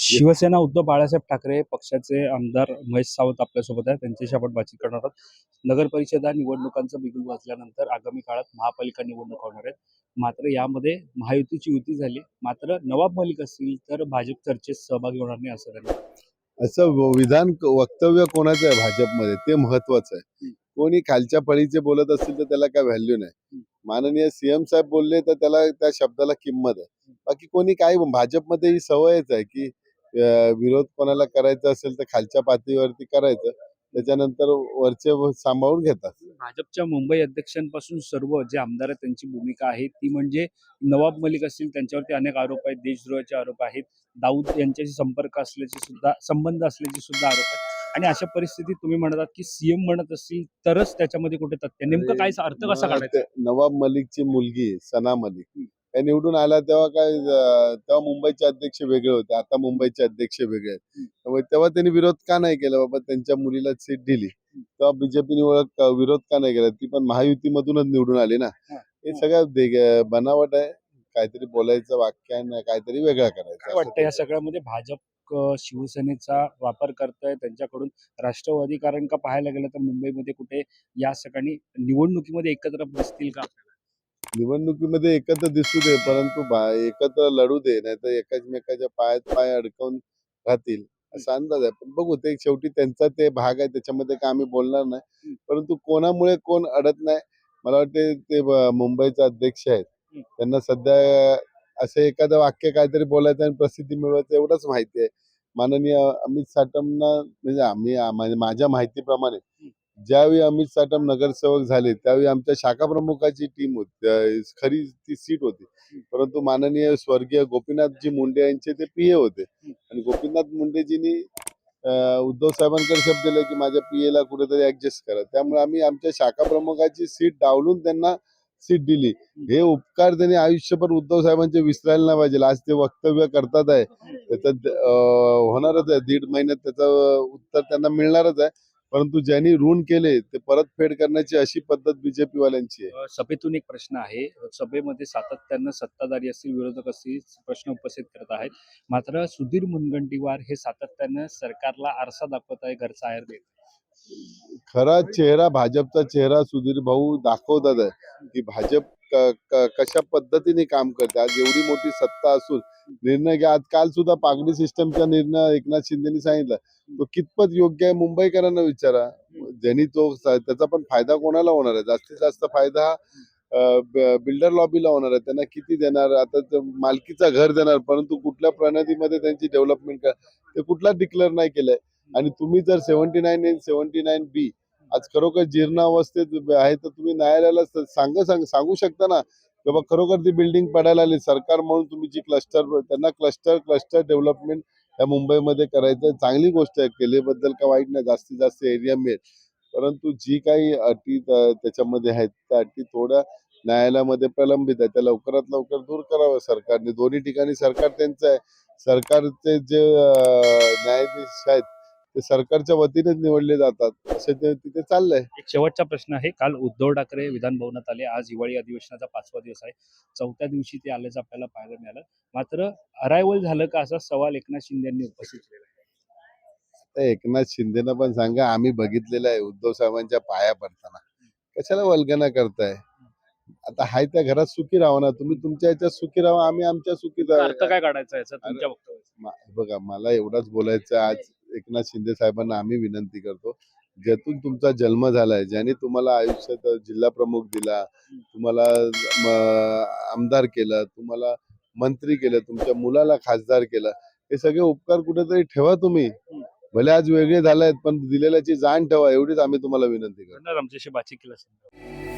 शिवसेना उद्धव बाळासाहेब ठाकरे पक्षाचे आमदार महेश सावंत आपल्यासोबत आहेत. त्यांच्याशी आपण बातचीत करणार आहोत. नगर परिषदा निवडणुकांचं बिगुल वाजल्यानंतर आगामी काळात महापालिका निवडणूक होणार आहेत. मात्र यामध्ये महायुतीची युती झाली. मात्र नवाब मलिक असतील तर भाजप चर्चेत सहभागी होणार नाही असं त्यांनी असं वक्तव्य कोणाचं आहे भाजपमध्ये ते महत्वाचं आहे. कोणी खालच्या फळीचे बोलत असतील तर त्याला काय व्हॅल्यू नाही. माननीय सीएम साहेब बोलले तर त्याला त्या शब्दाला किंमत आहे. बाकी कोणी काय भाजपमध्ये ही सवयच आहे की विरोध कोणाला करायचा असेल तर खालच्या पातळीवरती करायचं, त्याच्यानंतर वरचे सांभाळून घेतात. भाजपच्या मुंबई अध्यक्षांपासून सर्व जे आमदार आहेत त्यांची भूमिका आहे ती म्हणजे नवाब मलिक असतील त्यांच्यावरती अनेक आरोप आहेत, देशद्रोहाचे आरोप आहेत, दाऊद यांच्याशी संपर्क असल्याचे सुद्धा संबंध असल्याचे सुद्धा आरोप आहेत. आणि अशा परिस्थितीत तुम्ही म्हणतात की सीएम म्हणत असतील तरच त्याच्यामध्ये कुठे तथ्य नेमकं काय अर्थ कसा काढायचा? नवाब मलिकची मुलगी सना मलिक हे निवडून आला तेव्हा तेव्हा मुंबईचे अध्यक्ष वेगळे होते, आता मुंबईचे अध्यक्ष वेगळे आहेत. त्यामुळे तेव्हा त्यांनी विरोध का नाही केला? बाबा त्यांच्या मुलीला सीट दिली तेव्हा बीजेपीने विरोध का नाही केला? ती पण महायुतीमधूनच निवडून आली ना. हे सगळं बनावट आहे. काहीतरी बोलायचं वाक्य काहीतरी वेगळं करायचं. काय वाटतं या सगळ्यामध्ये भाजप शिवसेनेचा वापर करतोय त्यांच्याकडून राष्ट्रवादी? कारण का पाहायला गेलं तर मुंबईमध्ये कुठे या ठिकाणी निवडणुकीमध्ये एकत्र दिसतील का? निवडणुकीमध्ये एकत्र दिसू दे, परंतु एकत्र लढू दे, नाहीतर एकमेकाच्या पायात पाय अडकवून राहतील असा अंदाज आहे. पण बघू, ते शेवटी त्यांचा ते भाग आहे, त्याच्यामध्ये काय आम्ही बोलणार नाही. परंतु कोणामुळे कोण अडत नाही, मला वाटते ते मुंबईचे अध्यक्ष आहेत, त्यांना सध्या असं एखादं वाक्य काहीतरी बोलायचं आणि प्रसिद्धी मिळवायचं एवढंच माहिती आहे. माननीय अमित साटमना म्हणजे माझ्या माहितीप्रमाणे ज्यावेळी अमित साटम नगरसेवक झाले त्यावेळी आमच्या शाखा प्रमुखाची टीम होती, खरी ती सीट होती. परंतु माननीय स्वर्गीय गोपीनाथजी मुंडे यांचे ते पीए होते आणि गोपीनाथ मुंडेजींनी उद्धव साहेबांकडे शब्द दिले की माझ्या पीएला कुठेतरी ऍडजस्ट करा. त्यामुळे आम्ही आमच्या शाखा प्रमुखाची सीट डावलून त्यांना सीट दिली. हे उपकार त्यांनी आयुष्यभर उद्धव साहेबांचे विसरायला नाही पाहिजे. आज ते वक्तव्य करतात आहे, त्याचं होणारच आहे. 1.5 महिन्यात त्याचं उत्तर त्यांना मिळणारच आहे. परंतु ज्यांनी ऋण केले ते परतफेड करण्याची अशी पद्धत बीजेपी वाल्यांची आहे. सभेतून एक प्रश्न आहे. सभेमध्ये सातत्यानं सत्ताधारी असतील, विरोधक असतील प्रश्न उपस्थित करत आहेत. मात्र सुधीर मुनगंटीवार हे सातत्यानं सरकारला आरसा दाखवत आहे, घरचा आहेर देत. खरा चेहरा भाजपचा चेहरा सुधीर भाऊ दाखवतात आहे की भाजप कशा पद्धतीने काम करते. आज एवढी मोठी सत्ता असून निर्णय घ्या. आज काल सुद्धा पागडी सिस्टमचा निर्णय एकनाथ शिंदेनी सांगितला, तो कितपत योग्य आहे मुंबईकरांना विचारा. ज्यांनी तो त्याचा पण फायदा कोणाला होणार आहे? जास्तीत जास्त फायदा बिल्डर लॉबीला होणार आहे. त्यांना किती देणार? आता मालकीचा घर देणार, परंतु कुठल्या प्रणालीमध्ये त्यांची डेव्हलपमेंट ते कुठला डिक्लेअर नाही केलंय. आणि तुम्ही जर 79A79B आज खरोखर जीर्ण अवस्थेत आहे तर तुम्ही न्यायालयाला सांगू शकता ना, बाबा खरोखर ती बिल्डिंग पडायला आली. सरकार म्हणून तुम्ही जी त्यांना क्लस्टर डेव्हलपमेंट या मुंबईमध्ये करायचं, चांगली गोष्ट आहे. केल्याबद्दल का वाईट नाही, जास्तीत जास्त एरिया मिळेल. परंतु जी काही अटी त्याच्यामध्ये आहेत त्या अटी थोड्या न्यायालयामध्ये प्रलंबित आहे, त्या लवकरात लवकर दूर करावं सरकारने. दोन्ही ठिकाणी सरकार त्यांचं आहे. सरकारचे जे न्यायाधीश आहेत ते सरकारच्या वतीनेच निवडले जातात, असे ते तिथे चाललंय. एक शेवटचा प्रश्न आहे. काल उद्धव ठाकरे विधान भवनात आले. आज हिवाळी अधिवेशनाचा 5वा दिवस आहे. 4थ्या दिवशी ते आल्याचं आपल्याला पाहायला मिळालं. मात्र अरायवल झालं का असा सवाल एकनाथ शिंदे यांनी उपस्थित केला आहे. एकनाथ शिंदेना पण सांगा, आम्ही बघितलेलं आहे उद्धव साहेबांच्या पाया पडताना. कशाला वल्गना करताय? आता हाय त्या घरात सुखी राहा ना. तुम्ही तुमच्या याच्यात सुखी राहा, आम्ही आमच्या सुखी अर्थ काय काढायचा याचा तुमच्या वक्तव्याचा? बघा, मला एवढंच बोलायचं. आज एकनाथ शिंदे साहेबांना आम्ही विनंती करतो, ज्यातून तुमचा जन्म झालाय, ज्याने तुम्हाला आयुष्यात जिल्हा प्रमुख दिला, तुम्हाला आमदार केलं, तुम्हाला मंत्री केलं, तुमच्या मुलाला खासदार केलं, हे सगळे उपकार कुठेतरी ठेवा तुम्ही. भले आज वेगळे झालायत पण दिलेल्याची जाण ठेवा, एवढीच आम्ही तुम्हाला विनंती करतो. आमच्याशी बातचीत केली.